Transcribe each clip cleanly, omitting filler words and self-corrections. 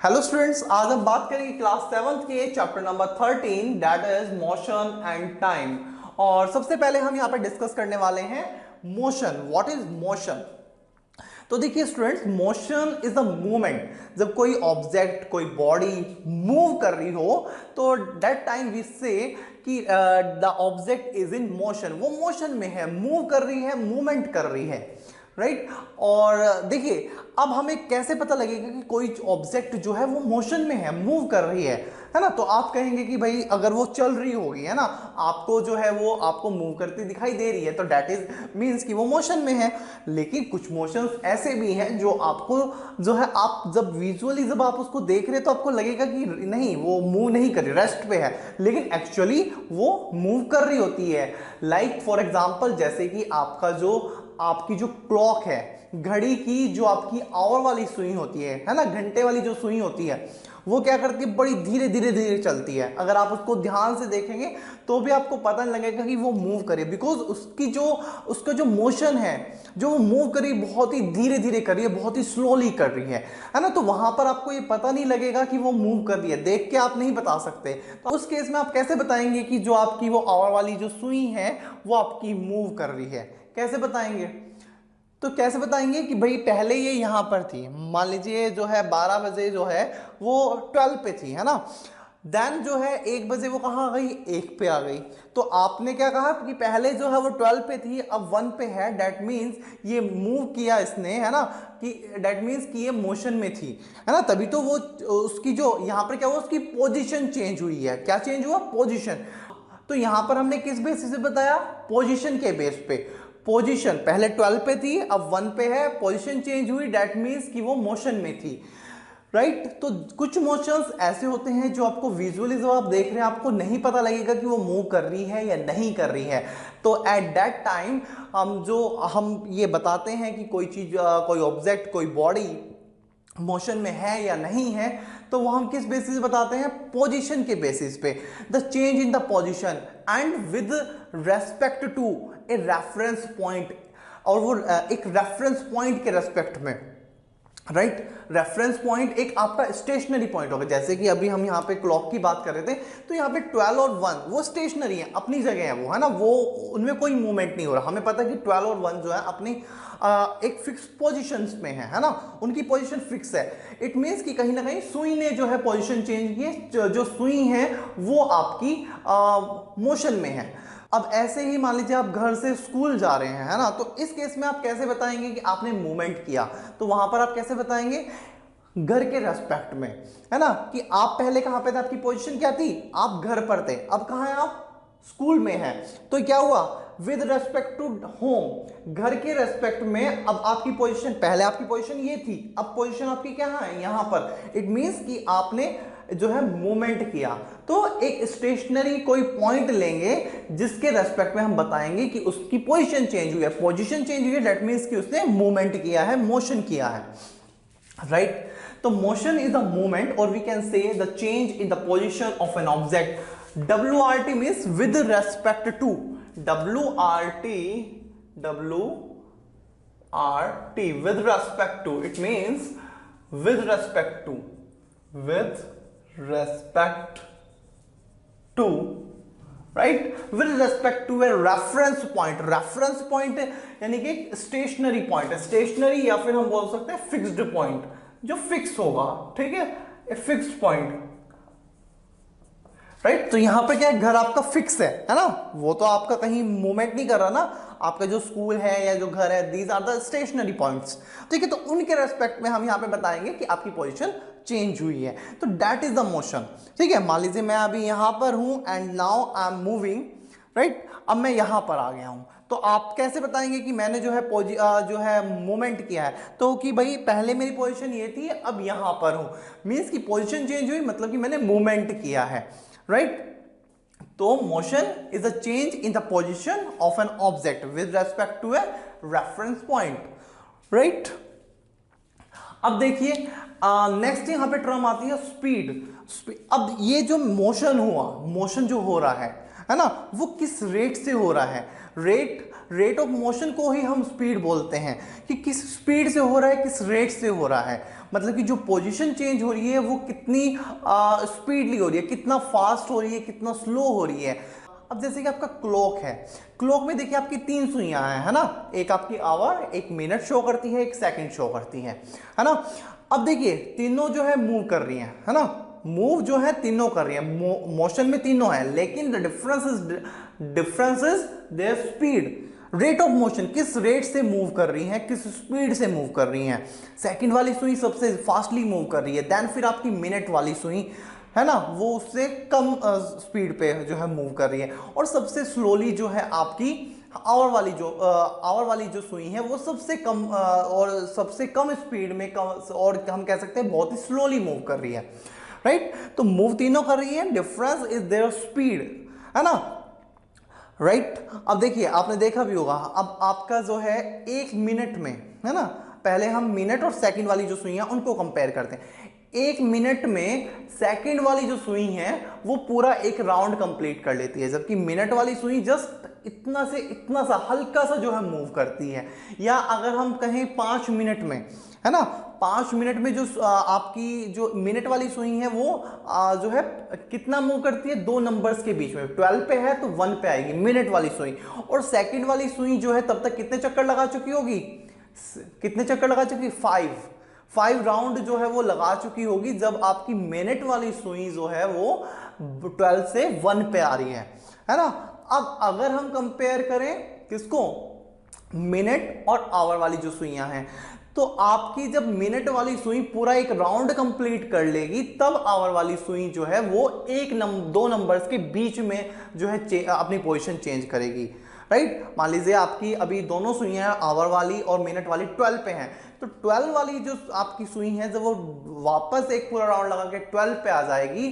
Hello students, आज हम बात करेंगे क्लास सेवंथ के chapter number 13 that is motion and time. और सबसे पहले हम यहाँ पे डिस्कस करने वाले हैं मोशन। What is motion? तो देखिए students, motion is the movement. जब कोई ऑब्जेक्ट, कोई बॉडी मूव कर रही हो तो दैट टाइम वी से कि the object is in motion. वो मोशन में है, मूव कर रही है, मूवमेंट कर रही है, राइट। और देखिए, अब हमें कैसे पता लगेगा कि कोई ऑब्जेक्ट जो है वो मोशन में है, मूव कर रही है ना? तो आप कहेंगे कि भाई अगर वो चल रही होगी, है ना, आपको जो है वो आपको मूव करती दिखाई दे रही है, तो दैट इज मीन्स कि वो मोशन में है। लेकिन कुछ मोशंस ऐसे भी हैं जो आपको जो है, आप जब विजुअली जब आप उसको देख रहे हैं तो आपको लगेगा कि नहीं, वो मूव नहीं कर रही, रेस्ट पे है, लेकिन एक्चुअली वो मूव कर रही होती है। लाइक फॉर एग्जाम्पल, जैसे कि आपकी जो क्लॉक है, घड़ी की जो आपकी आवर वाली सुई होती है ना, घंटे वाली जो सुई होती है, वो क्या करती है, बड़ी धीरे धीरे धीरे चलती है। अगर आप उसको ध्यान से देखेंगे तो भी आपको पता नहीं लगेगा कि वो मूव करे, बिकॉज उसका जो मोशन है, जो वो मूव करी, बहुत ही धीरे धीरे कर रही है, बहुत ही स्लोली कर रही है ना। तो वहां पर आपको ये पता नहीं लगेगा कि वो मूव कर रही है, देख के आप नहीं बता सकते। तो उस केस में आप कैसे बताएंगे कि जो आपकी वो आवर वाली जो सुई है वो आपकी मूव कर रही है? कैसे बताएंगे? तो कैसे बताएंगे कि भाई पहले ये यहां पर थी, मान लीजिए जो है 12 बजे जो है वो 12 पे थी, है ना। देन जो है 1 बजे वो कहाँ आ गई, 1 पे आ गई। तो आपने क्या कहा कि पहले जो है वो 12 पे थी, अब 1 पे है, दैट मीन्स ये मूव किया इसने, है ना, कि दैट मीन्स कि ये मोशन में थी, है ना। तभी तो वो उसकी जो यहाँ पर क्या हुआ, उसकी पोजीशन चेंज हुई है। क्या चेंज हुआ? पोजीशन। तो यहां पर हमने किस बेसिस पे बताया? पोजीशन के बेस पे। पोजीशन पहले 12 पे थी, अब 1 पे है, पोजीशन चेंज हुई, दैट मीन्स कि वो मोशन में थी, राइट। तो कुछ मोशंस ऐसे होते हैं जो आपको विजुअली जब आप देख रहे हैं आपको नहीं पता लगेगा कि वो मूव कर रही है या नहीं कर रही है। तो एट दैट टाइम हम ये बताते हैं कि कोई चीज, कोई ऑब्जेक्ट, कोई बॉडी मोशन में है या नहीं है, तो वो हम किस बेसिस बताते हैं? पोजीशन के बेसिस पे। The change in the position and with respect to a reference point, और वो एक रेफरेंस पॉइंट के रेस्पेक्ट में, राइट। रेफरेंस पॉइंट एक आपका स्टेशनरी पॉइंट होगा। जैसे कि अभी हम यहाँ पे क्लॉक की बात कर रहे थे, तो यहाँ पे 12 और 1 वो स्टेशनरी है, अपनी जगह है, वो है ना, वो उनमें कोई मूवमेंट नहीं हो रहा। हमें पता है कि 12 और 1 जो है अपनी एक फिक्स पोजीशंस में है ना, उनकी पोजीशन फिक्स है। इट मीन्स कि कहीं ना कहीं सुई ने जो है पोजीशन चेंज की है, जो सुई है वो आपकी मोशन में है। अब ऐसे ही मान लीजिए आप घर से स्कूल जा रहे हैं, है ना, तो इस केस में आप कैसे बताएंगे कि आपने मूवमेंट किया? तो वहां पर आप कैसे बताएंगे? घर के रेस्पेक्ट में, है ना, कि आप पहले कहां पे थे, आपकी पोजीशन क्या थी, आप घर पर थे, अब कहां है आप? स्कूल में है। तो क्या हुआ? विद रेस्पेक्ट टू होम, घर के रेस्पेक्ट में अब आपकी पोजीशन, पहले आपकी पोजीशन ये थी, अब पोजीशन आपकी क्या है, यहां पर। इट मींस कि आपने जो है मूवमेंट किया। तो एक स्टेशनरी कोई पॉइंट लेंगे जिसके रेस्पेक्ट में हम बताएंगे कि उसकी पोजीशन चेंज हुई है, पोजीशन चेंज हुई है, दैट मींस कि उसने मूवमेंट किया है, मोशन किया है, राइट। तो मोशन इज द मूवमेंट, और we can say the change in the position of an object. WRT means with respect to, WRT, WRT with respect to, it means with respect to, with respect to, right, with respect to a reference point। reference point यानी कि stationary point है, stationery या फिर हम बोल सकते हैं fixed point, जो फिक्स होगा, ठीक है, ए फिक्स्ड पॉइंट, राइट। तो यहां पे क्या है, घर आपका फिक्स है ना, वो तो आपका कहीं मूवमेंट नहीं कर रहा ना। आपका जो स्कूल है या जो घर है, these are the stationary points, ठीक है। तो उनके रेस्पेक्ट में हम यहां पे बताएंगे कि आपकी पोजीशन चेंज हुई है, तो दैट इज द मोशन, ठीक है। मान लीजिए मैं अभी यहां पर हूं and now I am moving, right. अब मैं यहां पर आ गया हूं, तो आप कैसे बताएंगे कि मैंने जो है मूवमेंट किया है? तो कि भाई पहले मेरी पोजीशन ये थी, अब यहां पर हूं, मींस की पोजीशन चेंज हुई, मतलब कि मैंने मूवमेंट किया है, राइट। तो motion is a change in the position of an object with respect to a reference point, right. अब देखिए नेक्स्ट यहां पे टर्म आती है स्पीड। अब ये जो मोशन हुआ, मोशन जो हो रहा है ना, वो किस रेट से हो रहा है? रेट ऑफ मोशन को ही हम स्पीड बोलते हैं कि किस स्पीड से हो रहा है, किस रेट से हो रहा है, मतलब कि जो पोजीशन चेंज हो रही है वो कितनी स्पीडली हो रही है, कितना फास्ट हो रही है, कितना स्लो हो रही है। अब जैसे कि आपका क्लॉक है, क्लॉक में देखिए आपकी 3 सुइयां हैं, है ना, एक आपकी आवर, एक मिनट शो करती है, एक सेकंड शो करती है ना। अब देखिए तीनों जो है मूव कर रही है ना, मूव जो है तीनों कर रही है, मोशन में तीनों है, लेकिन the difference is there speed, rate of motion, किस रेट से मूव कर रही है, किस स्पीड से मूव कर रही है। सेकंड वाली सुई सबसे फास्टली मूव कर रही है, देन फिर आपकी मिनट वाली सुई है ना, वो उससे कम स्पीड पे जो है मूव कर रही है, और सबसे स्लोली जो है आपकी आवर वाली जो सुई है वो सबसे कम और सबसे कम स्पीड में कम, और हम कह सकते हैं बहुत ही स्लोली मूव कर रही है, राइट। तो मूव तीनों कर रही है, डिफरेंस इज देयर स्पीड, है ना, राइट। अब देखिए आपने देखा भी होगा, अब आपका जो है 1 मिनट में, है ना, पहले हम मिनट और सेकंड वाली जो सुई है उनको कंपेयर करते हैं। 1 मिनट में सेकंड वाली जो सुई है वो पूरा एक राउंड कंप्लीट कर लेती है, जबकि मिनट वाली सुई जस्ट इतना से इतना सा हल्का सा जो है मूव करती है। या अगर हम कहें 5 मिनट में, है ना, 5 मिनट में जो आपकी जो मिनट वाली सुई है वो जो है कितना मूव करती है, 2 नंबर्स के बीच में, 12 पे है तो 1 पे आएगी मिनट वाली सुई, और सेकंड वाली सुई जो है तब तक कितने चक्कर लगा चुकी होगी, कितने चक्कर लगा चुकी, 5 राउंड जो है वो लगा चुकी होगी, जब आपकी मिनट वाली सुई जो है वो 12 से 1 पे आ रही है ना। अब अगर हम कंपेयर करें किसको, मिनट और आवर वाली जो सुइयां हैं, तो आपकी जब मिनट वाली सुई पूरा एक राउंड कंप्लीट कर लेगी, तब आवर वाली सुई जो है वो 2 नंबर्स के बीच में जो है अपनी पोजीशन चेंज करेगी, राइट। मान लीजिए आपकी अभी दोनों सुइयां आवर वाली और मिनट वाली 12 पे हैं, तो 12 वाली जो आपकी सुई है जब वो वापस एक पूरा राउंड लगा के 12 पे आ जाएगी,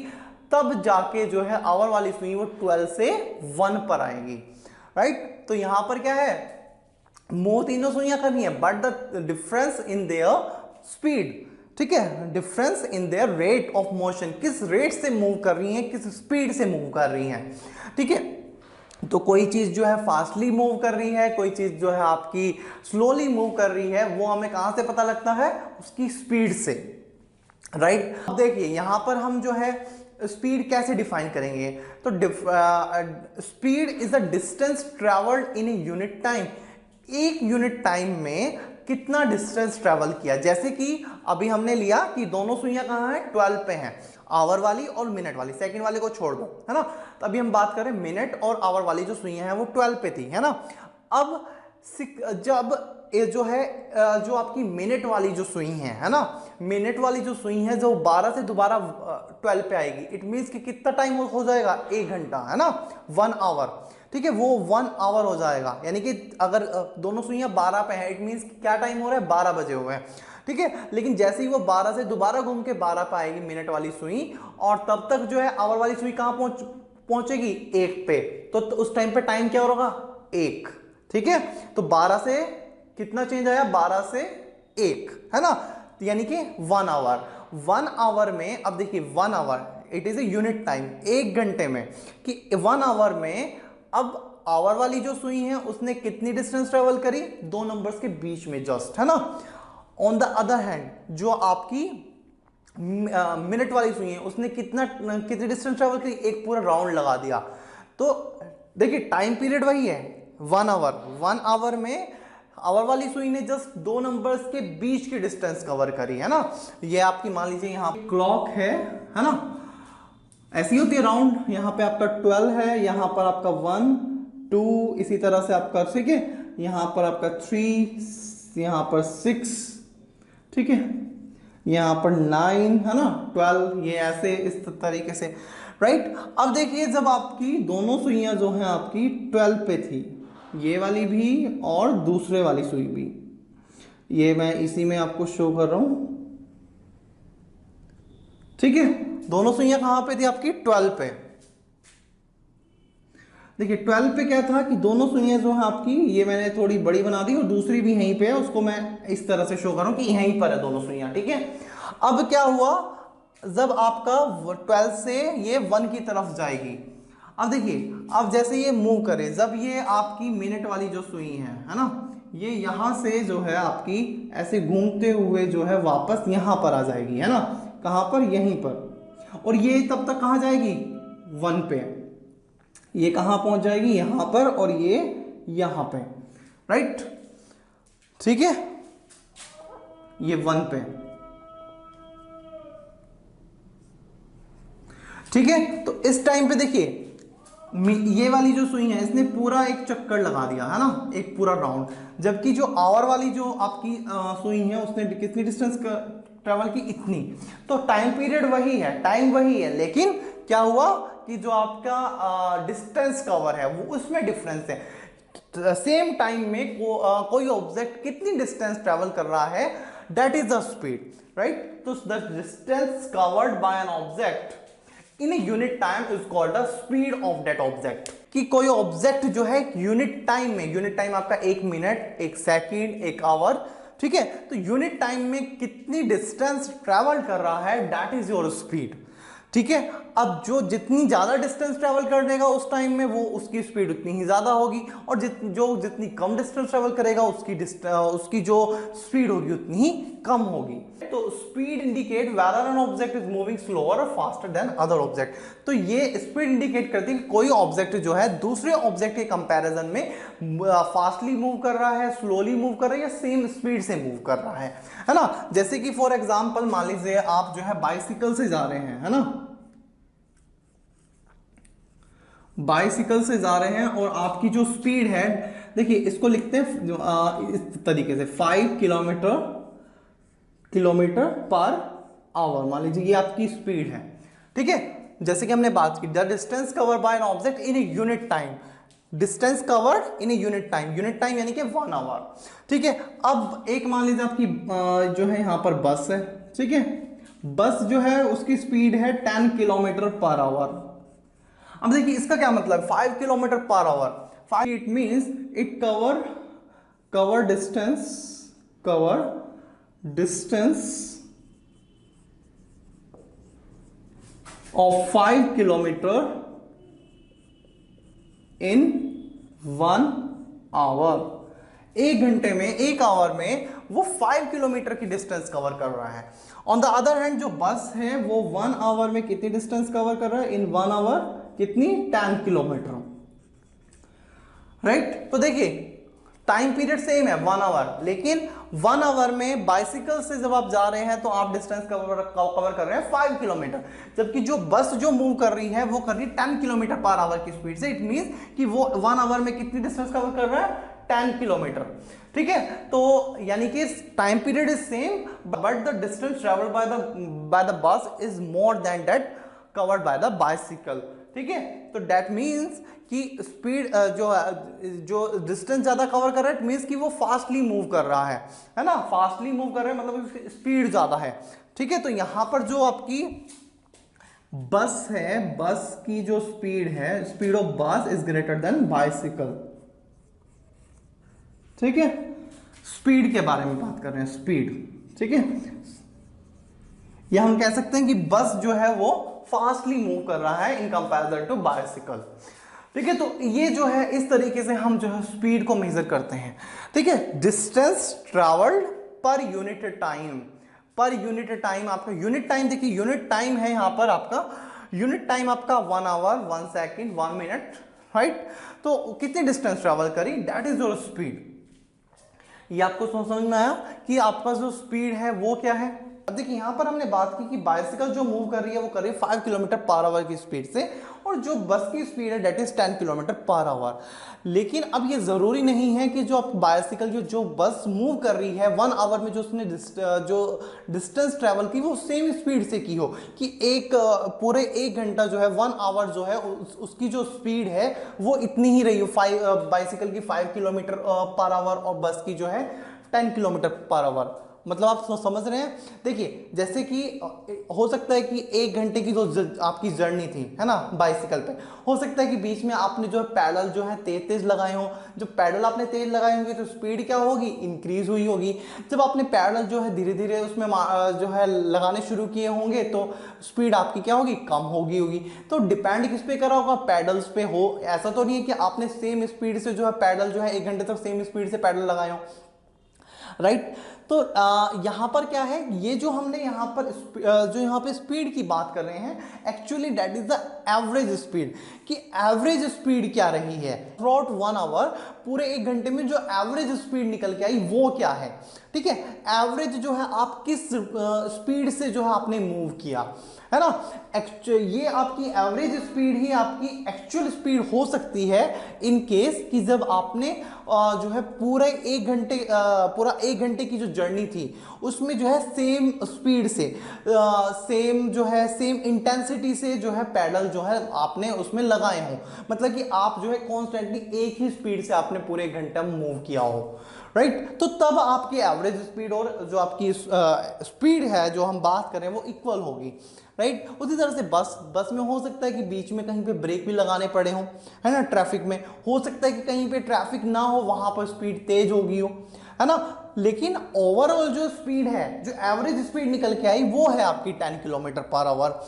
तब जाके जो है आवर वाली सुई वो 12 से 1 पर आएगी, राइट। तो यहां पर क्या है, मूव तीनों सुइयां करनी है, but the difference in their speed, ठीक है, difference in their rate of motion, किस रेट से मूव कर रही है, किस स्पीड से मूव कर रही है, ठीक है। तो कोई चीज जो है फास्टली मूव कर रही है, कोई चीज जो है आपकी स्लोली मूव कर रही है, वो हमें कहां से पता लगता है, उसकी स्पीड से, राइट। अब देखिए यहां पर हम जो है स्पीड कैसे डिफाइन करेंगे, तो speed is a distance travelled in a unit time, एक यूनिट टाइम में कितना डिस्टेंस ट्रेवल किया। जैसे कि अभी हमने लिया कि दोनों सुइयां कहां है, 12 पे हैं, आवर वाली और मिनट वाली, सेकंड वाले को छोड़ दो, है ना। तो अभी हम बात करें मिनट और आवर वाली जो सुइयां हैं वो 12 पे थी, है ना। अब जब ये जो है जो आपकी मिनट वाली जो सुई है ना, मिनट वाली जो सुई है जो 12 से दोबारा 12 पे आएगी, इट मीन्स कि कितना टाइम हो जाएगा, 1 घंटा, है ना, 1 आवर, ठीक है, वो 1 आवर हो जाएगा। यानी कि अगर दोनों सुइयां 12 पे हैं, इट मीन्स क्या टाइम हो रहा है, 12 बजे हुए हैं, ठीक है। लेकिन जैसे ही वो 12 से दोबारा घूम के 12 पे आएगी मिनट वाली सुई, और तब तक जो है आवर वाली सुई कहां पहुंचेगी, 1 पे, तो उस टाइम पे टाइम क्या होगा, 1, ठीक है। तो 12 से कितना चेंज आया, 12 से 1, है ना, यानी कि 1 आवर। 1 आवर में, अब देखिए 1 hour it is a unit time, 1 घंटे में, कि 1 आवर में अब आवर वाली जो सुई है उसने कितनी डिस्टेंस ट्रेवल करी, 2 नंबर्स के बीच में जस्ट, है ना। ऑन द अदर हैंड जो आपकी मिनट वाली सुई है उसने कितनी डिस्टेंस ट्रेवल करी, एक पूरा राउंड लगा दिया। तो देखिए टाइम पीरियड वही है, 1 आवर। 1 आवर में आवर वाली सुई ने जस्ट 2 नंबर्स के बीच की डिस्टेंस कवर करी, है ना। ये आपकी मान लीजिए यहाँ क्लॉक है ना, ऐसी होती है राउंड, यहाँ पे आपका 12 है, यहाँ पर आपका 1 2, इसी तरह से आपका, ठीक है, यहाँ पर आपका 3, यहाँ पर 6, ठीक है, यहाँ पर 9, है ना, 12, ये ऐसे इस तरीके से, राइट। अब देखिए जब आपकी दोनों सुइयां जो हैं आपकी 12 पे थी, ये वाली भी और दूसरे वाली सुई भी, ये मैं इसी में आपको शो कर रहा हूं, ठीक है। दोनों सुइयां कहां पे थी आपकी, 12 पे। देखिए 12 पे क्या था कि दोनों सुइयां जो है आपकी, ये मैंने थोड़ी बड़ी बना दी और दूसरी भी यहीं पे है, उसको मैं इस तरह से शो कर रहा हूं कि यहीं पर है दोनों सुइयां, ठीक है। अब क्या हुआ, जब आपका 12 से ये 1 की तरफ जाएगी, अब देखिए, अब जैसे ये मूव करे, जब ये आपकी मिनट वाली जो सुई है ना, ये यहां से जो है आपकी ऐसे घूमते हुए जो है वापस यहां पर आ जाएगी, है ना, कहां पर, यहीं पर। और ये तब तक कहां जाएगी, 1 पे। ये कहां पहुंच जाएगी, यहां पर, और ये यहां पे, राइट, ठीक है, ये 1 पे, ठीक है। तो इस टाइम पे देखिए, ये वाली जो सुई है इसने पूरा एक चक्कर लगा दिया, है ना, एक पूरा राउंड। जबकि जो आवर वाली जो आपकी सुई है उसने कितनी डिस्टेंस ट्रेवल की, इतनी। तो टाइम पीरियड वही है, टाइम वही है, लेकिन क्या हुआ कि जो आपका डिस्टेंस कवर है वो उसमें डिफरेंस है। सेम टाइम में कोई ऑब्जेक्ट कितनी डिस्टेंस ट्रेवल कर रहा है, that is the speed, right. तो the distance covered by an object in unit time is called the speed of that object. कि कोई ऑब्जेक्ट जो है यूनिट टाइम में, यूनिट टाइम आपका 1 मिनट, 1 सेकंड, 1 आवर, ठीक है, तो यूनिट टाइम में कितनी डिस्टेंस ट्रेवल कर रहा है, दैट इज योर स्पीड, ठीक है। अब जो जितनी ज्यादा डिस्टेंस ट्रेवल करेगा उस टाइम में, वो उसकी स्पीड उतनी ही ज्यादा होगी, और जितनी कम डिस्टेंस ट्रेवल करेगा उसकी जो स्पीड होगी उतनी ही कम होगी। तो speed indicate whether an object is moving slower और फास्टर देन अदर ऑब्जेक्ट। तो ये स्पीड इंडिकेट करती है कि कोई ऑब्जेक्ट जो है दूसरे ऑब्जेक्ट के कंपैरिजन में फास्टली मूव कर रहा है, स्लोली मूव कर रहा है, या सेम स्पीड से मूव कर रहा है ना। जैसे कि फॉर एग्जांपल मान लीजिए आप जो है बाइसिकल से जा रहे हैं, है ना, बाइसिकल से जा रहे हैं, और आपकी जो स्पीड है, देखिए इसको लिखते हैं इस तरीके से, 5 किलोमीटर पर आवर, मान लीजिए ये आपकी स्पीड है, ठीक है। जैसे कि हमने बात की, the distance cover by an object in a unit time, distance covered in a unit time यानी कि 1 आवर, ठीक है। अब एक मान लीजिए आपकी जो है यहां पर बस है, ठीक है, बस जो है उसकी स्पीड है 10 किलोमीटर पर आवर। अब देखिए इसका क्या मतलब, 5 kilometre per hour, 5 it means it cover distance of 5 kilometre in 1 hour. 1 घंटे में, 1 आवर में वो 5 किलोमीटर की डिस्टेंस कवर कर रहा है। ऑन द अदर हैंड जो बस है वो 1 आवर में कितनी डिस्टेंस कवर कर रहा है, इन 1 आवर कितनी, 10 किलोमीटर, राइट। तो देखिए टाइम पीरियड सेम है 1 आवर, लेकिन 1 आवर में बाइसिकल से जब आप जा रहे हैं तो आप डिस्टेंस कवर कर रहे हैं 5 किलोमीटर, जबकि जो बस जो मूव कर रही है वो कर रही है 10 किलोमीटर पर आवर की स्पीड से। इट मींस कि वो 1 आवर में कितनी डिस्टेंस कवर कर रहा है, 10 किलोमीटर, ठीक है। तो यानी कि time period is same, but the distance travelled by the bus is more than that covered by the bicycle, ठीक है। तो दैट मीन्स कि स्पीड जो डिस्टेंस ज्यादा कवर कर रहा है, इट मीन्स कि वो फास्टली मूव कर रहा है ना, फास्टली मूव कर रहा है मतलब स्पीड ज्यादा है, ठीक है। तो यहां पर जो आपकी बस है, बस की जो स्पीड है, स्पीड ऑफ बस इज ग्रेटर देन बाइसिकल, ठीक है। स्पीड के बारे में बात कर रहे हैं, स्पीड, ठीक है। या हम कह सकते हैं कि बस जो है वो फास्टली मूव कर रहा है इन कंपैरिजन टू बाइसिकल, ठीक है। तो ये जो है इस तरीके से हम जो है स्पीड को मेजर करते हैं, ठीक है। Distance travelled per unit time, आपका यूनिट टाइम, देखिए यूनिट टाइम है यहां पर आपका, यूनिट टाइम आपका 1 आवर, 1 सेकेंड, 1 मिनट, राइट। तो कितनी डिस्टेंस ट्रैवल करी, दैट इज योर स्पीड। ये आपको समझ में आया कि आपका जो स्पीड है वो क्या है। अब देखिए यहां पर हमने बात की कि बाइसिकल जो मूव कर रही है वो कर रही है 5 किलोमीटर पर आवर की स्पीड से, और जो बस की स्पीड है that is 10 kilometre per our. लेकिन अब ये जरूरी नहीं है कि जो आप बाइसिकल जो बस मूव कर रही है 1 आवर में, जो उसने जो डिस्टेंस ट्रेवल की वो सेम स्पीड से की हो, कि एक पूरे 1 घंटा जो है 1 आवर जो है उसकी जो स्पीड है वो इतनी ही रही हो, बाइसिकल की 5 किलोमीटर पर आवर और बस की जो है 10 किलोमीटर पर आवर, मतलब आप समझ रहे हैं। देखिए जैसे कि हो सकता है कि 1 घंटे की जो आपकी जर्नी थी है ना बाइसिकल पे, हो सकता है कि बीच में आपने जो है पैडल जो है तेज तेज लगाए हो। जब पैडल आपने तेज लगाए होंगे तो स्पीड क्या होगी, इंक्रीज हुई होगी। जब आपने पैडल जो है धीरे धीरे उसमें जो है लगाने शुरू किए होंगे तो स्पीड आपकी क्या होगी, कम होगी। तो डिपेंड किस पे करा होगा, पैडल्स पे हो। ऐसा तो नहीं है कि आपने सेम स्पीड से जो है पैडल जो है 1 घंटे तक सेम स्पीड से पैडल लगाए हो, राइट। तो यहां पर क्या है, ये जो हमने यहां पर जो यहां पे स्पीड की बात कर रहे हैं, actually that is the average speed. कि एवरेज स्पीड क्या रही है थ्रू 1 आवर, पूरे 1 घंटे में जो एवरेज स्पीड निकल के आई वो क्या है। ठीक है, एवरेज जो है आप किस स्पीड से जो है आपने मूव किया, है ना। ये आपकी एवरेज स्पीड ही आपकी एक्चुअल स्पीड हो सकती है इन केस कि जब आपने जो है पूरा 1 घंटे की जो जर्नी थी उसमें जो है सेम स्पीड से सेम जो है सेम इंटेंसिटी से जो है पैडल जो है आपने उसमें लगाए हो। मतलब कि आप जो है कॉन्स्टेंटली एक ही स्पीड से आपने पूरे 1 घंटा मूव किया हो, राइट। तो तब आपकी एवरेज स्पीड और जो आपकी स्पीड है जो हम बात कर रहे हैं वो इक्वल होगी, राइट। उसी तरह से बस में हो सकता है कि बीच में कहीं पे ब्रेक भी लगाने पड़े हो, है ना। ट्रैफिक में हो सकता है कि कहीं पे ट्रैफिक ना हो, वहां पर स्पीड तेज होगी हो, है ना। लेकिन ओवरऑल जो स्पीड है, जो एवरेज स्पीड निकल के आई वो है आपकी 10 किलोमीटर पर आवर,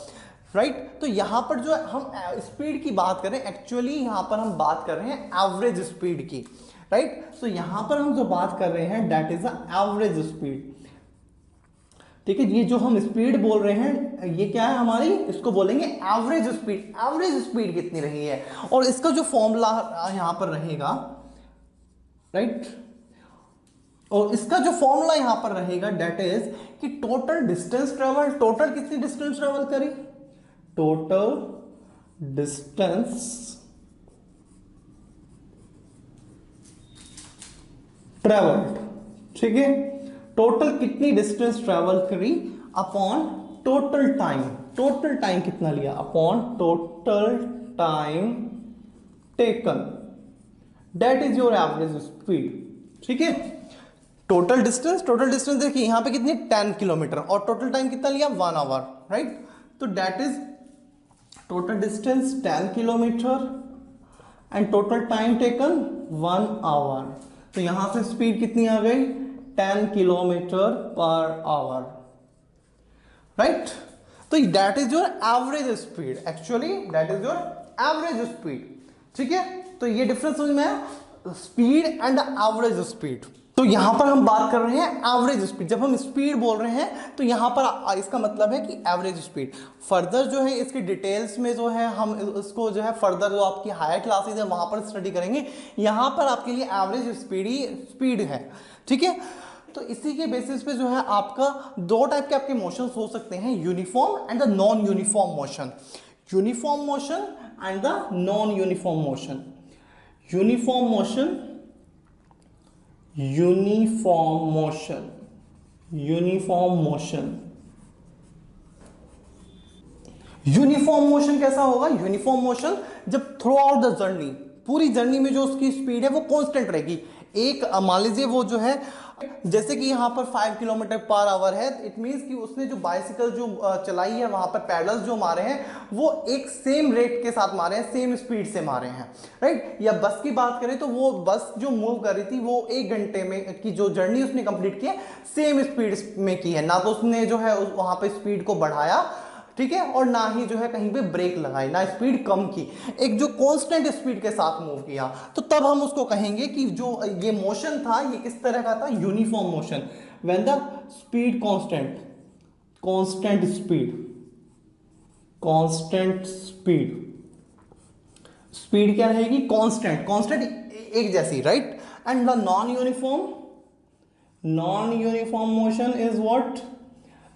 राइट। तो यहां पर जो हम स्पीड की बात करें, एक्चुअली यहां पर हम बात कर रहे हैं एवरेज स्पीड की, राइट। तो यहां पर हम जो बात कर रहे हैं दैट इज एवरेज स्पीड। ठीक है, ये जो हम स्पीड बोल रहे हैं ये क्या है हमारी, इसको बोलेंगे एवरेज स्पीड। एवरेज स्पीड कितनी रही है, और इसका जो फॉर्मूला यहां पर रहेगा, राइट। और इसका जो फॉर्मूला यहां पर रहेगा दैट इज कि टोटल डिस्टेंस ट्रेवल, टोटल कितनी डिस्टेंस ट्रेवल करी, टोटल डिस्टेंस ट्रेवल्ड। ठीक है, टोटल कितनी डिस्टेंस ट्रेवल करी upon total time, total time कितना लिया upon total time taken, that is your average speed. ठीक है, टोटल डिस्टेंस देखिए यहां पे कितनी 10 किलोमीटर और टोटल टाइम कितना लिया 1 आवर, राइट। तो that is total distance 10 kilometre and total time taken 1 hour. तो यहां से स्पीड कितनी आ गई 10 किलोमीटर/आवर, राइट। तो that is your average speed, actually that is your average speed. ठीक है, तो ये डिफरेंस समझ में आया, स्पीड एंड एवरेज स्पीड। तो यहां पर हम बात कर रहे हैं एवरेज स्पीड। जब हम स्पीड बोल रहे हैं तो यहां पर इसका मतलब है कि एवरेज स्पीड। फर्दर जो है इसके डिटेल्स में जो है हम इसको जो है फर्दर जो आपकी हायर क्लासेस है वहां पर स्टडी करेंगे। यहां पर आपके लिए एवरेज स्पीड ही स्पीड है, ठीक है। तो इसी के बेसिस पे जो है आपका 2 टाइप के आपके मोशंस हो सकते हैं, uniform and the non uniform motion. Uniform motion and the non uniform motion. Uniform motion, uniform motion, uniform motion. Uniform motion कैसा होगा, यूनिफॉर्म मोशन जब थ्रू आउट द जर्नी, पूरी जर्नी में जो उसकी स्पीड है वो कांस्टेंट रहेगी। एक मान लीजिए वो जो है जैसे कि यहां पर 5 किलोमीटर/आवर है, इट मींस कि उसने जो बाइसिकल जो चलाई है वहां पर पैडल्स जो मारे हैं वो एक सेम रेट के साथ मारे हैं, सेम स्पीड से मारे हैं, राइट। या बस की बात करें तो वो बस जो मूव कर रही थी वो 1 घंटे में की जो जर्नी उसने कंप्लीट की है सेम स्पीड में की है, ना तो उसने जो है वहां पर स्पीड को बढ़ाया, ठीक है, और ना ही जो है कहीं पे ब्रेक लगाई, ना स्पीड कम की, एक जो कांस्टेंट स्पीड के साथ मूव किया। तो तब हम उसको कहेंगे कि जो ये मोशन था ये किस तरह का था, uniform motion. When the speed constant, constant speed, constant speed, speed क्या रहेगी कांस्टेंट, कांस्टेंट एक जैसी, right. And the non uniform, non uniform motion is what,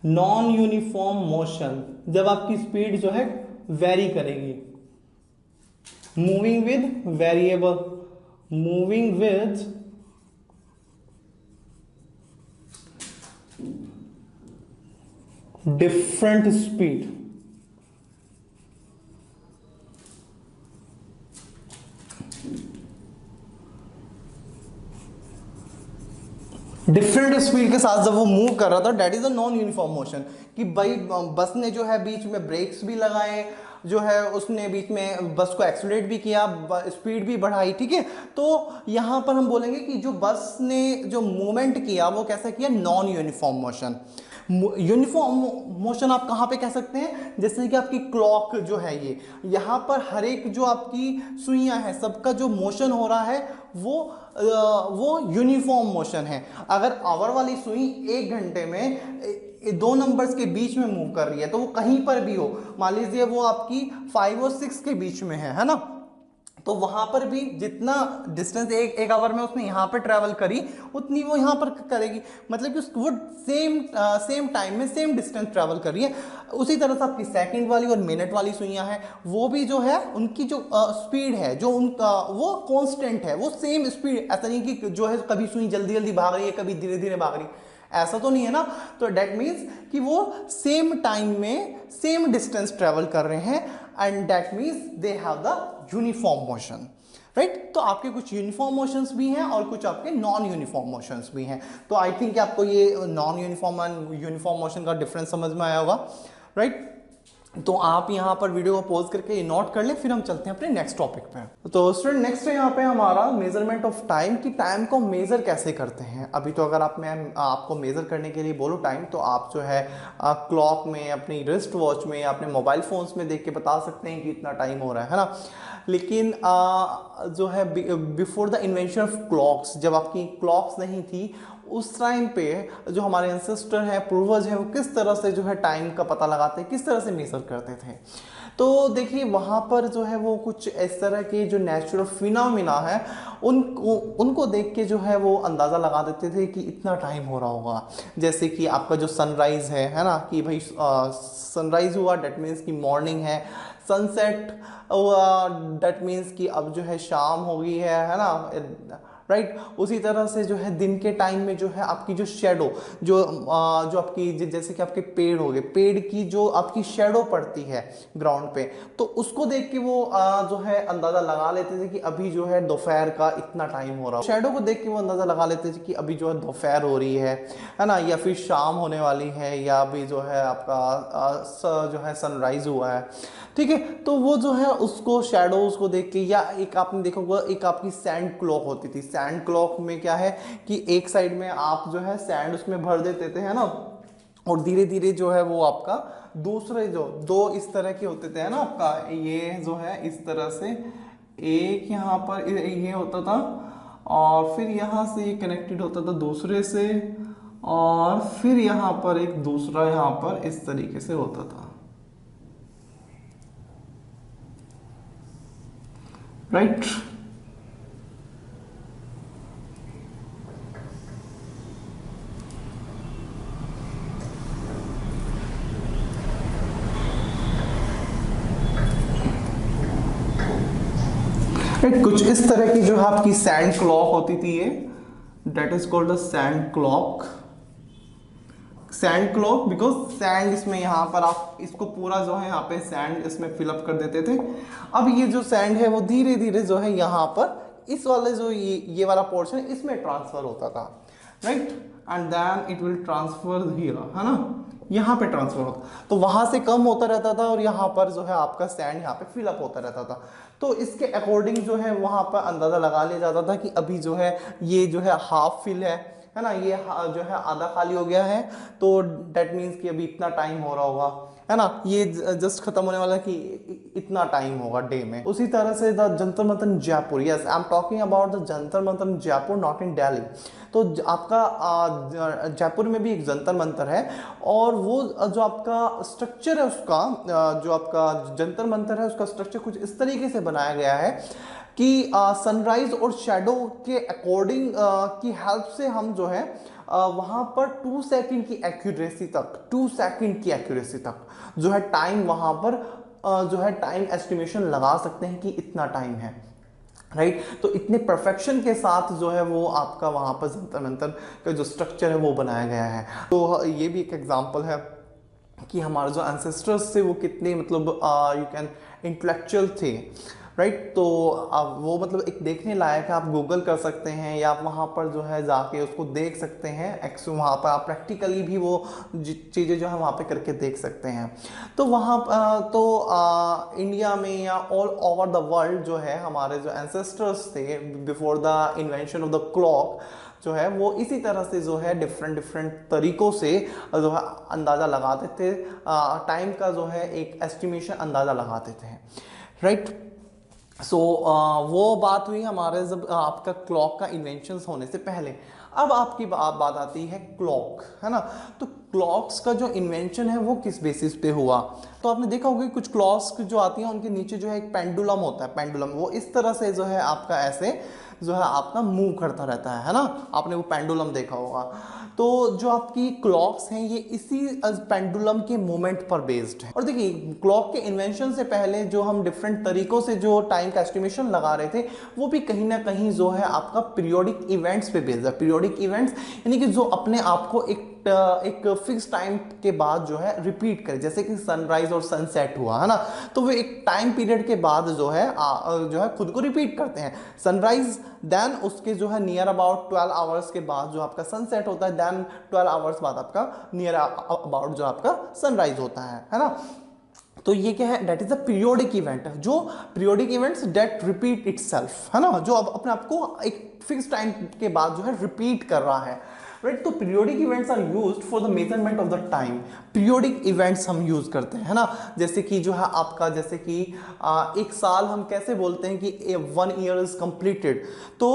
non uniform motion जब आपकी स्पीड जो है वेरी करेगी, moving with variable, moving with different speed. Different speed के साथ जब वो मूव कर रहा था, that is a non uniform motion. कि भाई बस ने जो है बीच में ब्रेक्स भी लगाए, जो है उसने बीच में बस को एक्सीलरेट भी किया, स्पीड भी बढ़ाई, ठीक है। तो यहां पर हम बोलेंगे कि जो बस ने जो मूवमेंट किया वो कैसा किया, non uniform motion. Uniform motion आप कहाँ पे कह सकते हैं, जैसे कि आपकी क्लॉक जो है ये, यहाँ पर हर एक जो आपकी सुइयां हैं सबका जो मोशन हो रहा है वो यूनिफॉर्म मोशन है। अगर आवर वाली सुई 1 घंटे में दो नंबर्स के बीच में मूव कर रही है, तो वो कहीं पर भी हो, मान लीजिए वो आपकी 5 और 6 के बीच में है ना, तो वहां पर भी जितना डिस्टेंस एक आवर में उसने यहाँ पर ट्रैवल करी उतनी वो यहाँ पर करेगी, मतलब कि वो सेम टाइम में सेम डिस्टेंस ट्रैवल कर रही है। उसी तरह से आपकी सेकंड वाली और मिनट वाली सुइयां हैं, वो भी जो है उनकी जो स्पीड है जो उनका वो कांस्टेंट है, वो सेम स्पीड, ऐसा नहीं कि जो है कभी सुई जल्दी जल्दी भाग रही है कभी धीरे धीरे भाग रही है, ऐसा तो नहीं है ना। तो डेट मीन्स कि वो सेम टाइम में सेम डिस्टेंस ट्रेवल कर रहे हैं, and that means they have the uniform motion, right. तो आपके कुछ यूनिफॉर्म मोशंस भी हैं और कुछ आपके नॉन यूनिफॉर्म मोशंस भी हैं। तो आई थिंक आपको ये non uniform and uniform motion का डिफरेंस समझ में आया होगा, राइट। तो आप यहाँ पर वीडियो को पॉज करके ये नोट कर लें, फिर हम चलते हैं अपने नेक्स्ट टॉपिक पे। तो स्टूडेंट नेक्स्ट है यहाँ पे हमारा मेजरमेंट ऑफ टाइम, कि टाइम को मेजर कैसे करते हैं। अभी तो अगर मैं आपको मेजर करने के लिए बोलूँ टाइम, तो आप जो है क्लॉक में, अपनी रिस्ट वॉच में या अपने मोबाइल फोन्स में देख के बता सकते हैं कि इतना टाइम हो रहा है ना। लेकिन जो है before the invention of clocks, जब आपकी क्लॉक्स नहीं थी उस टाइम पे जो हमारे एंसेस्टर हैं, पूर्वज हैं, वो किस तरह से जो है टाइम का पता लगाते, किस तरह से मेजर करते थे। तो देखिए वहाँ पर जो है वो कुछ इस तरह के जो नेचुरल फिनोमिना है उनको देख के जो है वो अंदाज़ा लगा देते थे कि इतना टाइम हो रहा होगा। जैसे कि आपका जो सनराइज़ है ना, कि भाई सनराइज़ हुआ डेट मीन्स कि मॉर्निंग है, सनसेट हुआ डेट मीन्स कि अब जो है शाम हो गई है ना, राइट। उसी तरह से जो है दिन के टाइम में जो है आपकी जो शेडो जो आपकी जैसे कि आपके पेड़ हो गए, पेड़ की जो आपकी शेडो पड़ती है ग्राउंड पे, तो उसको देख के वो जो है अंदाजा लगा लेते थे कि अभी जो है दोपहर का इतना टाइम हो रहा है। शेडो को देख के वो अंदाजा लगा लेते थे कि अभी जो है दोपहर हो रही है ना, या फिर शाम होने वाली है, या अभी जो है आपका जो है सनराइज हुआ है, ठीक है। तो वो जो है उसको शेडोज को देख के, या एक आपने देखा होगा एक आपकी सैंड क्लॉक होती थी। सैंड क्लॉक में क्या है कि एक साइड में आप जो है सैंड उसमें भर देते थे, है ना, और धीरे धीरे जो है वो आपका दूसरे जो दो इस तरह के होते थे, है ना, आपका ये जो है इस तरह से एक यहाँ पर ये होता था, और फिर यहाँ से ये कनेक्टेड होता था दूसरे से, और फिर यहाँ पर एक दूसरा यहाँ पर इस तरीके से होता था, राइट। कुछ इस तरह की जो है आपकी सैंड क्लॉक होती थी, ये that is called a sand clock. Sand clock because sand इसमें यहाँ पर आप इसको पूरा जो है यहाँ पे सैंड इसमें फिलअप कर देते थे। अब ये जो सैंड है वो धीरे धीरे जो है यहाँ पर इस वाले जो ये वाला पोर्शन इसमें ट्रांसफर होता था, right, and then it will transfer here, है ना, यहाँ पे ट्रांसफर होता, तो वहां से कम होता रहता था और यहाँ पर जो है आपका सैंड यहाँ पे फिलअप होता रहता था। तो इसके अकॉर्डिंग जो है वहां पर अंदाजा लगा लिया जाता था कि अभी जो है ये जो है हाफ फिल है ना, ये जो है आधा खाली हो गया है, तो डेट मीन्स कि अभी इतना टाइम हो रहा होगा, है ना, ये जस्ट खत्म होने वाला कि इतना टाइम होगा डे में। उसी तरह से the Jantar Mantar Jaipur, yes I am talking about the Jantar Mantar Jaipur, not in Delhi. तो आपका जयपुर में भी एक जंतर मंतर है, और वो जो आपका स्ट्रक्चर है उसका जो आपका जंतर मंतर है उसका स्ट्रक्चर कुछ इस तरीके से बनाया गया है कि सनराइज और शेडो के अकॉर्डिंग की हेल्प से हम जो है वहाँ पर 2 सेकंड की एक्यूरेसी तक, 2 सेकंड की एक्यूरेसी तक जो है टाइम वहाँ पर जो है टाइम एस्टिमेशन लगा सकते हैं कि इतना टाइम है, राइट। तो इतने परफेक्शन के साथ जो है वो आपका वहाँ पर जंतर मंतर का जो स्ट्रक्चर है वो बनाया गया है। तो ये भी एक एग्जाम्पल है कि हमारे जो एंसेस्टर्स थे वो कितने मतलब यू कैन इंटेलेक्चुअल थे। राइट। तो अब वो मतलब एक देखने लायक है, आप गूगल कर सकते हैं या आप वहाँ पर जो है जाके उसको देख सकते हैं। वहाँ पर आप प्रैक्टिकली भी वो चीज़ें जो है वहाँ पे करके देख सकते हैं। तो वहाँ इंडिया में या ऑल ओवर द वर्ल्ड जो है हमारे जो एंसेस्टर्स थे before the invention of the clock जो है वो इसी तरह से जो है डिफरेंट डिफरेंट तरीकों से जो है अंदाज़ा लगाते थे, टाइम का जो है एक एस्टिमेशन अंदाज़ा लगाते थे, राइट। सो वो बात हुई हमारे जब आपका क्लॉक का इन्वेंशन होने से पहले। अब आपकी बात आती है क्लॉक, है ना। तो क्लॉक्स का जो इन्वेंशन है वो किस बेसिस पे हुआ, तो आपने देखा होगा कि कुछ क्लॉक्स जो आती हैं उनके नीचे जो है एक पेंडुलम होता है। पेंडुलम वो इस तरह से जो है आपका ऐसे जो है आपका मूव करता रहता है ना। आपने वो पेंडुलम देखा होगा। तो जो आपकी क्लॉक्स हैं ये इसी पेंडुलम के मोमेंट पर बेस्ड है। और देखिए क्लॉक के इन्वेंशन से पहले जो हम डिफरेंट तरीकों से जो टाइम का एस्टिमेशन लगा रहे थे वो भी कहीं ना कहीं जो है आपका पीरियोडिक इवेंट्स पे बेस्ड है। पीरियोडिक इवेंट्स यानी कि जो अपने आप को एक फिक्स टाइम के बाद जो है रिपीट करे, जैसे कि सनराइज और सनसेट हुआ, है ना। तो वो एक टाइम पीरियड के बाद जो है खुद को रिपीट करते हैं। सनराइज देन उसके जो है नियर अबाउट 12 आवर्स के बाद जो आपका सनसेट होता है, देन 12 आवर्स बाद आपका नियर अबाउट जो आपका सनराइज होता है ना। तो ये क्या है, that is a periodic event, जो periodic events that repeat itself, है ना, जो अब अपने आप को एक फिक्स टाइम के बाद जो है रिपीट कर रहा है, राइट। तो periodic events are used for the measurement of the time. Periodic events हम यूज करते हैं ना, जैसे कि जो है आपका जैसे कि एक साल हम कैसे बोलते हैं कि 1 ईयर इज कंप्लीटेड, तो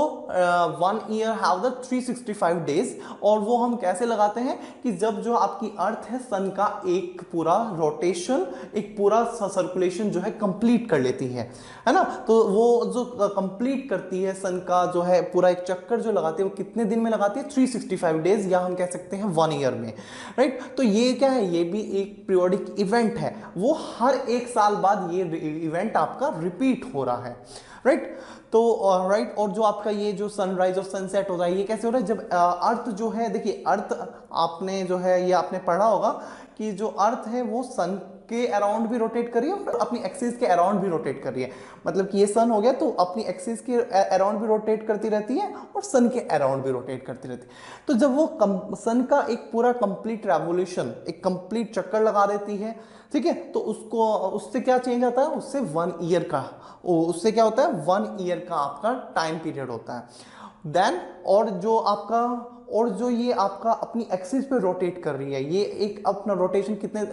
1 ईयर हैव द 365 डेज। और वो हम कैसे लगाते हैं कि जब जो आपकी अर्थ है सन का एक पूरा रोटेशन, एक पूरा सर्कुलेशन जो है कंप्लीट कर लेती है ना। तो वो जो कंप्लीट करती है सन का जो है पूरा एक चक्कर जो लगाती है वो कितने दिन में लगाती है, 365 डेज, या हम कह सकते हैं 1 ईयर में, राइट। तो ये क्या है, ये भी एक पीरियोडिक इवेंट है, वो हर एक साल बाद ये इवेंट आपका रिपीट हो रहा है, राइट। तो राइट, और जो आपका ये जो सनराइज और सनसेट हो रहा है ये कैसे हो रहा है, जब अर्थ जो है, देखिए अर्थ आपने जो है ये आपने पढ़ा होगा कि जो अर्थ है वो सन के अराउंड भी रोटेट कर रही है और अपनी एक्सिस के अराउंड भी रोटेट कर रही है। मतलब कि ये सन हो गया तो अपनी एक्सिस के अराउंड भी रोटेट करती रहती है और सन के अराउंड भी रोटेट करती रहती है। तो जब वो सन का एक पूरा कंप्लीट रेवोल्यूशन, एक कंप्लीट चक्कर लगा देती है, ठीक है, तो उससे क्या चेंज आता है, उससे 1 ईयर का, उससे क्या होता है 1 ईयर का आपका टाइम पीरियड होता है। देन और जो ये आपका अपनी एक्सिस पे रोटेट कर रही है, ये एक अपना रोटेशन कितने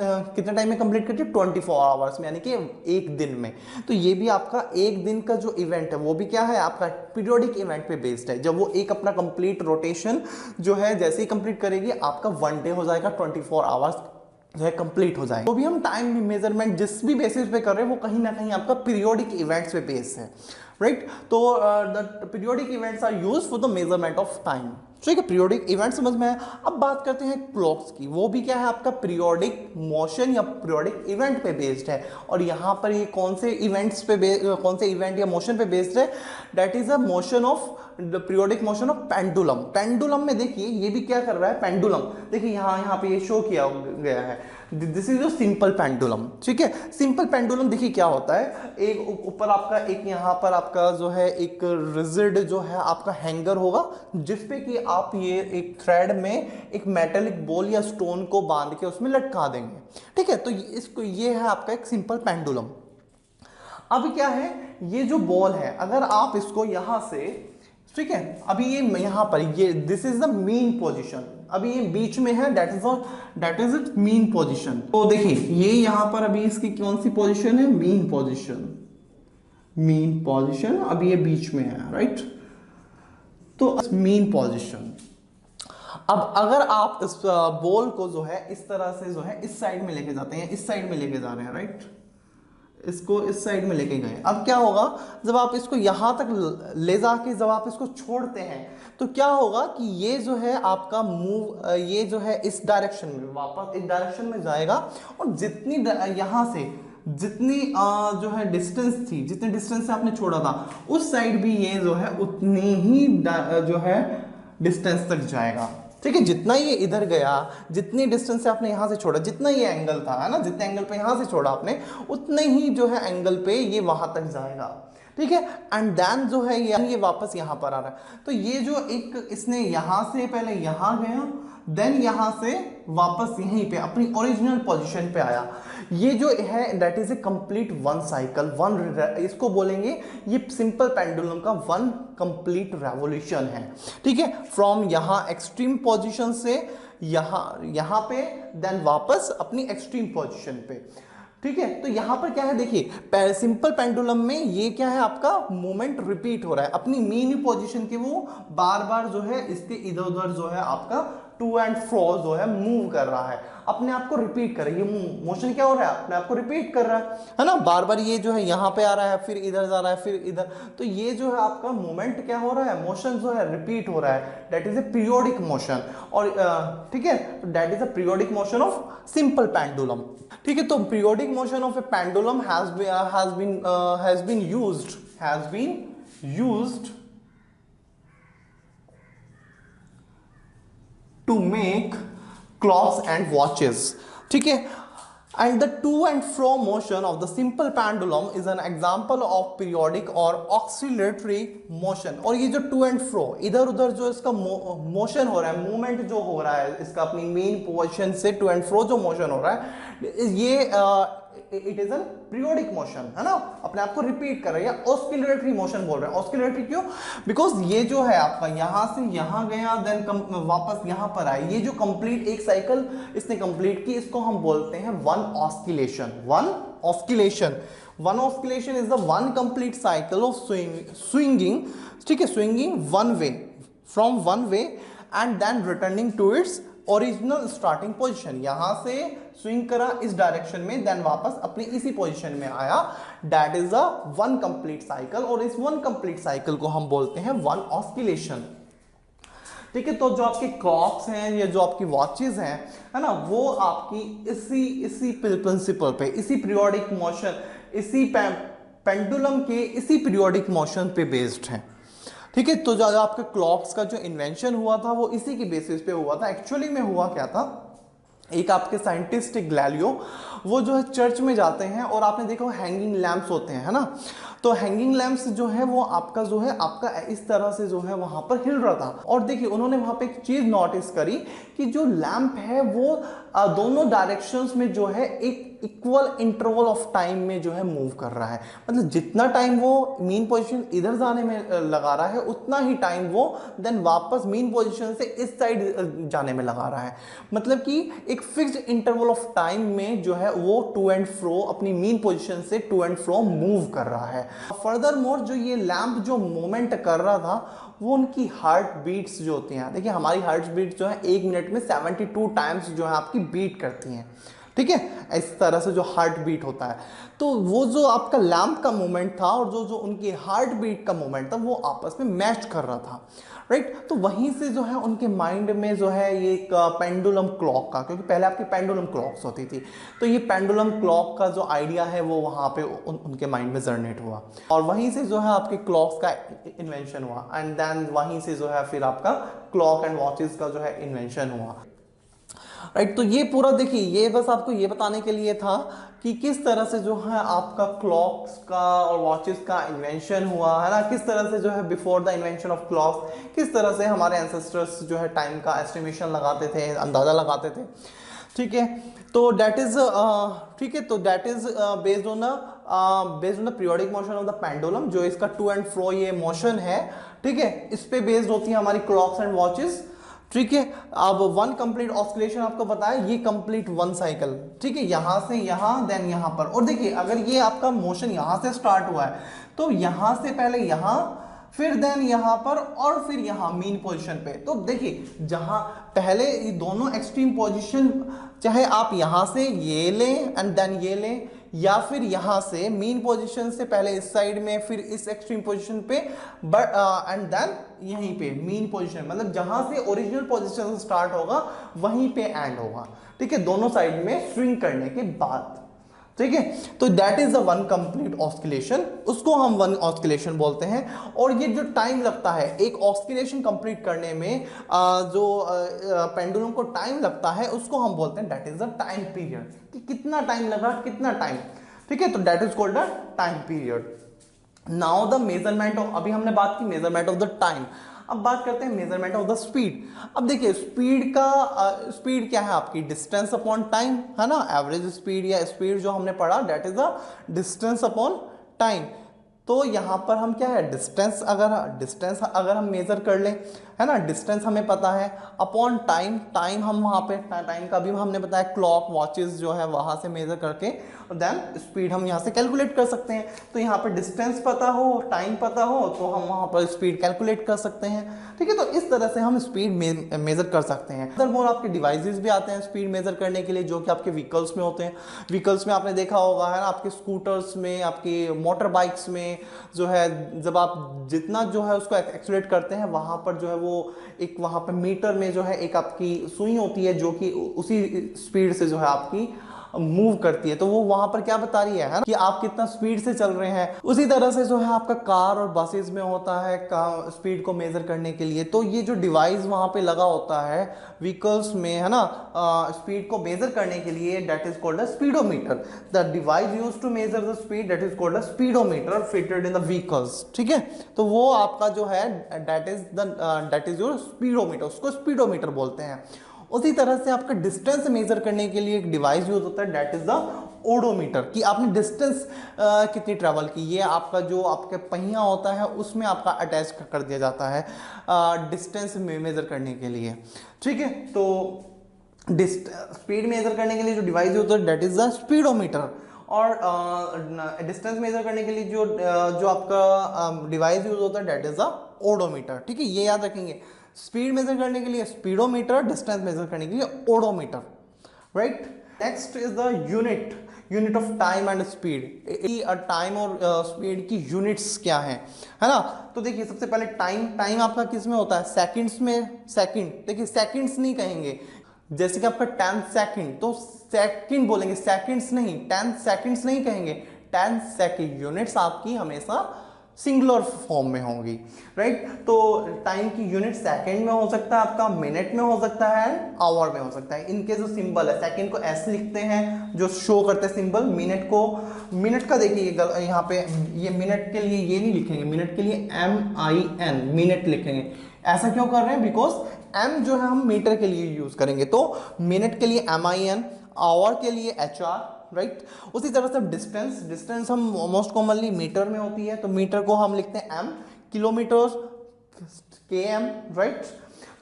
टाइम में कंप्लीट करती है, 24 आवर्स में, यानी कि एक दिन में। तो ये भी आपका एक दिन का जो इवेंट है वो भी क्या है, आपका पीरियोडिक इवेंट पे बेस्ड है। जब वो एक अपना कंप्लीट रोटेशन जो है जैसे ही कंप्लीट करेगी, आपका 1 डे हो जाएगा, 24 आवर्स जो है कंप्लीट हो जाएगा। तो भी हम टाइम मेजरमेंट जिस भी बेसिस पे कर रहे हैं वो कहीं ना कहीं आपका पीरियोडिक इवेंट्स पे बेस्ड है, राइट। तो the periodic events are used for the measurement of time, ठीक है। पीरियोडिक इवेंट समझ में है। अब बात करते हैं क्लॉक्स की, वो भी क्या है आपका पीरियोडिक मोशन या पीरियोडिक इवेंट पे बेस्ड है। और यहाँ पर ये कौन से इवेंट या मोशन पे बेस्ड है, that is a motion of the periodic motion of pendulum. Pendulum में देखिए ये भी क्या कर रहा है, पेंडुलम देखिए यहाँ पे ये शो किया गया है, this is a simple pendulum, ठीक है। सिंपल पेंडुलम देखिए क्या होता है, एक ऊपर आपका एक यहाँ पर आपका जो है एक रिजिड जो है आपका हैंगर होगा, जिसपे कि आप ये एक थ्रेड में एक मेटेलिक बॉल या स्टोन को बांध के उसमें लटका देंगे, ठीक है। तो ये है आपका एक सिंपल पेंडुलम। अब क्या है, ये जो बॉल है अगर आप इसको यहां से, ठीक है, अभी ये यहां पर ये this is the mean position, अभी ये बीच में है, that is it mean position. तो देखिए ये यहां पर अभी इसकी कौन सी पोजीशन है, मीन पोजीशन, अभी ये बीच में है, राइट। तो मीन पोजीशन। अब अगर आप इस बॉल को जो है इस तरह से जो है इस साइड में लेके जाते हैं, इस साइड में लेके जा रहे हैं, राइट, इसको इस साइड में लेके गए, अब क्या होगा, जब आप इसको यहां तक ले जाके जब आप इसको छोड़ते हैं तो क्या होगा कि ये जो है आपका मूव, ये जो है इस डायरेक्शन में वापस इस डायरेक्शन में जाएगा, और जितनी यहां से जितनी जो है डिस्टेंस थी, जितने डिस्टेंस से आपने छोड़ा था उस साइड भी ये जो है उतनी ही जो है डिस्टेंस तक जाएगा, ठीक है। जितना ये इधर गया, जितनी डिस्टेंस से आपने यहां से छोड़ा, जितना ये एंगल था, है ना, जितने एंगल पे यहां से छोड़ा आपने, उतने ही जो है एंगल पे ये वहां तक जाएगा, ठीक है। एंड देन जो है ये वापस यहाँ पर आ रहा है। तो ये जो एक इसने यहाँ से पहले यहाँ गया, देन यहाँ से वापस यहीं पे अपनी ओरिजिनल पोजीशन पे आया। ये जो है that is a complete one cycle, इसको बोलेंगे ये सिंपल पेंडुलम का वन कंप्लीट रेवोल्यूशन है। ठीक है, फ्रॉम यहाँ एक्सट्रीम पोजीशन से यहाँ पे, देन वापस अपनी एक्सट्रीम पोजीशन पे। ठीक है, तो यहां पर क्या है देखिए, सिंपल पेंडुलम में ये क्या है, आपका मोमेंट रिपीट हो रहा है अपनी मेन पोजीशन के, वो बार बार जो है इसके इधर उधर जो है आपका टू एंड फ्रो जो है मूव कर रहा है, अपने आप को रिपीट कर रहा है। ये मोशन क्या हो रहा है, अपने आप को रिपीट कर रहा है ना, बार बार ये जो है यहाँ पे आ रहा है, फिर इधर जा रहा है, फिर इधर। तो ये जो है आपका मोमेंट क्या हो रहा है, मोशन जो है रिपीट हो रहा है, that is a periodic motion. और ठीक है, that is a periodic motion of simple pendulum. ठीक है, तो periodic motion of A pendulum has been used to make clocks and watches. ठीक है, and the to and fro motion of the simple pendulum is an example of periodic or oscillatory motion. और ये जो to and fro इधर उधर जो इसका motion हो रहा है, मूवमेंट जो हो रहा है इसका अपनी मेन पोजीशन से to and fro जो मोशन हो रहा है, ये it is an periodic motion, है ना, अपने आप को रिपीट कर रहा है, या ऑस्किलेटरी मोशन बोल रहे हैं। ऑस्किलेटरी क्यों, बिकॉज ये जो है आपका यहां से यहां गया, देन वापस यहां पर आया, ये जो कंप्लीट एक साइकिल इसने कंप्लीट की, इसको हम बोलते हैं one oscillation. One oscillation is the one complete cycle of swinging, ठीक है, swinging one way from one way and then returning to its original starting position. यहां से स्विंग करा इस डायरेक्शन में, देन वापस अपनी इसी पोजीशन में आया, that is a one complete cycle. और इस वन कंप्लीट साइकिल को हम बोलते हैं वन ऑस्किलेशन। ठीक है, तो जो आपके क्लॉक्स हैं या जो आपकी वॉचेस हैं, है ना, वो आपकी इसी प्रिंसिपल पे, इसी पीरियोडिक मोशन, इसी पेंडुलम के इसी पीरियोडिक मोशन पे बेस्ड हैं। ठीक है, तो जो आपके क्लॉक्स का जो इन्वेंशन हुआ था वो इसी के बेसिस पे हुआ था। एक्चुअली में हुआ क्या था, एक आपके साइंटिस्ट गैलीलियो, वो जो है चर्च में जाते हैं और आपने देखो हैंगिंग लैंप्स होते हैं, है ना, तो हैंगिंग लैंप्स जो है वो आपका इस तरह से जो है वहां पर हिल रहा था। और देखिए उन्होंने वहां पे एक चीज नोटिस करी कि जो लैंप है वो दोनों डायरेक्शंस में जो है एक इक्वल इंटरवल ऑफ टाइम में जो है मूव कर रहा है। मतलब जितना टाइम वो मेन पोजीशन इधर जाने में लगा रहा है, उतना ही टाइम वो देन वापस मेन पोजीशन से इस साइड जाने में लगा रहा है। मतलब कि एक फिक्स्ड इंटरवल ऑफ टाइम में जो है वो टू एंड फ्रो अपनी मेन पोजीशन से टू एंड फ्रो मूव कर रहा है। फर्दर मोर जो ये लैंप जो मूवमेंट कर रहा था, वो उनकी हार्ट बीट्स जो होती हैं, देखिए हमारी हार्ट बीट जो है 1 मिनट में 72 टाइम्स जो है आपकी बीट करती हैं। ठीक है, इस तरह से जो हार्ट बीट होता है, तो वो जो आपका लैंप का मूवमेंट था और जो उनकी हार्ट बीट का मूवमेंट था वो आपस में मैच कर रहा था, राइट। तो वहीं से जो है उनके माइंड में जो है ये एक पेंडुलम क्लॉक का, क्योंकि पहले आपकी पेंडुलम क्लॉक्स होती थी, तो ये पेंडुलम क्लॉक का जो आइडिया है वो वहाँ पे उनके माइंड में जनरेट हुआ और वहीं से जो है आपके क्लॉक्स का इन्वेंशन हुआ। एंड देन वहीं से जो है फिर आपका क्लॉक एंड वॉचेस का जो है इन्वेंशन हुआ, राइट। तो ये पूरा देखिए, ये बस आपको ये बताने के लिए था कि किस तरह से जो है आपका क्लॉक्स का और वॉचेस का इन्वेंशन हुआ, है ना, किस तरह से जो है before the invention of clocks किस तरह से हमारे एंसेस्टर्स जो है टाइम का एस्टिमेशन लगाते थे, अंदाज़ा लगाते थे। ठीक है, तो दैट इज ठीक है, तो that is based on the periodic motion of the pendulum, जो इसका टू एंड फ्रो ये मोशन है, ठीक है, इस पे बेस्ड होती है हमारी क्लॉक्स एंड वॉचेस। ठीक है, अब वन कंप्लीट ऑस्किलेशन आपको बताया, ये कंप्लीट वन साइकिल, ठीक है, यहां से यहां देन यहां पर। और देखिए अगर ये आपका मोशन यहां से स्टार्ट हुआ है तो यहां से पहले यहां, फिर देन यहां पर और फिर यहां मेन पोजीशन पे। तो देखिए जहां पहले ये दोनों एक्सट्रीम पोजीशन, चाहे आप यहां से ये लें एंड देन ये लें, या फिर यहां से मेन पोजीशन से पहले इस साइड में फिर इस एक्सट्रीम पोजीशन पे, बट एंड देन यहीं पे मेन पोजीशन, मतलब जहां से ओरिजिनल पोजीशन से स्टार्ट होगा वहीं पे एंड होगा। ठीक है, दोनों साइड में स्विंग करने के बाद। ठीक है, तो that is the one complete oscillation, उसको हम वन ऑस्किलेशन बोलते हैं। और ये जो टाइम लगता है एक ऑस्किलेशन कंप्लीट करने में, जो पेंडुलम को टाइम लगता है उसको हम बोलते हैं that is the time period, कि कितना टाइम लगा, कितना टाइम। ठीक है, तो that is called the time period. Now the measurement of, अभी हमने बात की मेजरमेंट ऑफ द टाइम, अब बात करते हैं मेजरमेंट ऑफ द स्पीड। अब देखिए स्पीड का स्पीड क्या है आपकी, डिस्टेंस अपॉन टाइम, है ना। एवरेज स्पीड या स्पीड जो हमने पढ़ा that is the distance upon time. तो यहाँ पर हम क्या है, डिस्टेंस अगर हम मेजर कर लें, है ना, डिस्टेंस हमें पता है, अपॉन टाइम, टाइम हम वहाँ पे टाइम का भी हमने बताया क्लॉक वॉचेस जो है वहाँ से मेजर करके देन स्पीड हम यहाँ से कैलकुलेट कर सकते हैं। तो यहाँ पर डिस्टेंस पता हो, टाइम पता हो, तो हम वहाँ पर स्पीड कैलकुलेट कर सकते हैं। ठीक है, तो इस तरह से हम स्पीड मेजर कर सकते हैं। अदर मोर आपके डिवाइसेस भी आते हैं स्पीड मेजर करने के लिए, जो कि आपके व्हीकल्स में होते हैं। व्हीकल्स में आपने देखा होगा, है ना, आपके स्कूटर्स में, आपके मोटर बाइक्स में जो है, जब आप जितना जो है उसको एक्सेलरेट करते हैं, वहाँ पर जो है वो एक वहाँ पर मीटर में जो है एक आपकी सुई होती है जो कि उसी स्पीड से जो है आपकी मूव करती है। तो वो वहां पर क्या बता रही है ना, कि आप कितना स्पीड से चल रहे हैं। उसी तरह से जो है आपका कार और बसेस में होता है स्पीड को मेजर करने के लिए। तो ये जो डिवाइस वहां पे लगा होता है व्हीकल्स में, है ना, स्पीड को मेजर करने के लिए, that is called a speedometer. The device used to measure the speed that is called a speedometer fitted in the vehicles. ठीक है, तो वो आपका जो है दैट इज योर स्पीडोमीटर, उसको स्पीडोमीटर बोलते हैं। उसी तरह से आपका डिस्टेंस मेजर करने के लिए एक डिवाइस यूज होता है दैट इज द ओडोमीटर, कि आपने डिस्टेंस कितनी ट्रैवल की, ये आपका जो आपके पहिया होता है उसमें आपका अटैच कर दिया जाता है डिस्टेंस मेजर करने के लिए। ठीक है, तो स्पीड मेजर करने के लिए जो डिवाइस यूज होता है दैट इज द स्पीडोमीटर, और डिस्टेंस मेजर करने के लिए जो आपका डिवाइस यूज होता है दैट इज द ओडोमीटर। ठीक है, ये याद रखेंगे, स्पीड मेजर करने के लिए स्पीडोमीटर, डिस्टेंस मेजर करने के लिए odometer, right. Next is the unit of time and speed. Time और स्पीड की यूनिट्स क्या है ना। तो देखिए सबसे पहले टाइम आपका किस में होता है, सेकंड्स में। सेकंड, देखिए सेकंड्स नहीं कहेंगे, जैसे कि आपका 10 सेकंड, तो सेकंड बोलेंगे, सेकंड्स नहीं, 10 सेकंड्स नहीं कहेंगे, 10 सेकंड। यूनिट्स आपकी हमेशा सिंगुलर फॉर्म में होंगी, राइट। तो टाइम की यूनिट सेकंड में हो सकता है, आपका मिनट में हो सकता है, आवर में हो सकता है। इनके जो सिंबल है, सेकंड को एस लिखते हैं जो शो करते हैं सिंबल, मिनट का देखिए यहाँ पे, ये मिनट के लिए ये नहीं लिखेंगे, मिनट के लिए MIN मिनट लिखेंगे। ऐसा क्यों कर रहे हैं, बिकॉज M जो है हम मीटर के लिए यूज करेंगे, तो मिनट के लिए MIN, आवर के लिए HR, राइट। उसी तरह से डिस्टेंस हम मोस्ट कॉमनली मीटर में होती है, तो मीटर को हम लिखते हैं M, किलोमीटर KM, राइट।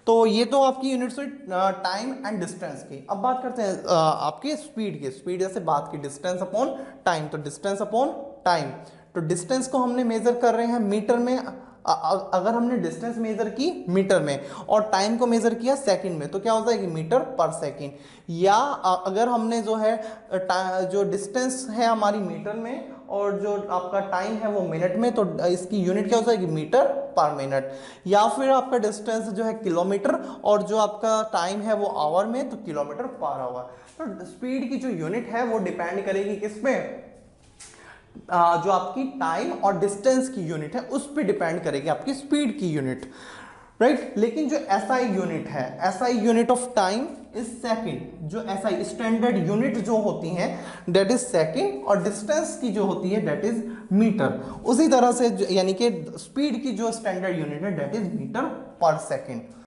तो ये तो आपकी यूनिट्स हुई टाइम एंड डिस्टेंस की। अब बात करते हैं आपके स्पीड की। स्पीड जैसे बात की डिस्टेंस अपॉन टाइम, तो डिस्टेंस अपॉन टाइम, तो डिस्टेंस को हमने मेजर कर रहे हैं मीटर में। अगर हमने डिस्टेंस मेजर की मीटर में और टाइम को मेजर किया सेकंड में, तो क्या होता है कि मीटर पर सेकंड। या अगर हमने जो है जो डिस्टेंस है हमारी मीटर में और जो आपका टाइम है वो मिनट में, तो इसकी यूनिट क्या होता है कि मीटर पर मिनट। या फिर आपका डिस्टेंस जो है किलोमीटर और जो आपका टाइम है वो आवर में, तो किलोमीटर पर आवर। तो स्पीड की जो यूनिट है वो डिपेंड करेगी किस पे, जो आपकी टाइम और डिस्टेंस की यूनिट है उस पर डिपेंड करेगी आपकी स्पीड की यूनिट, राइट। लेकिन जो SI यूनिट है, SI unit of time is second. जो SI स्टैंडर्ड यूनिट जो होती हैं दैट इज सेकंड, और डिस्टेंस की जो होती है दैट इज मीटर। उसी तरह से यानी कि स्पीड की जो स्टैंडर्ड यूनिट है दैट इज मीटर पर सेकंड।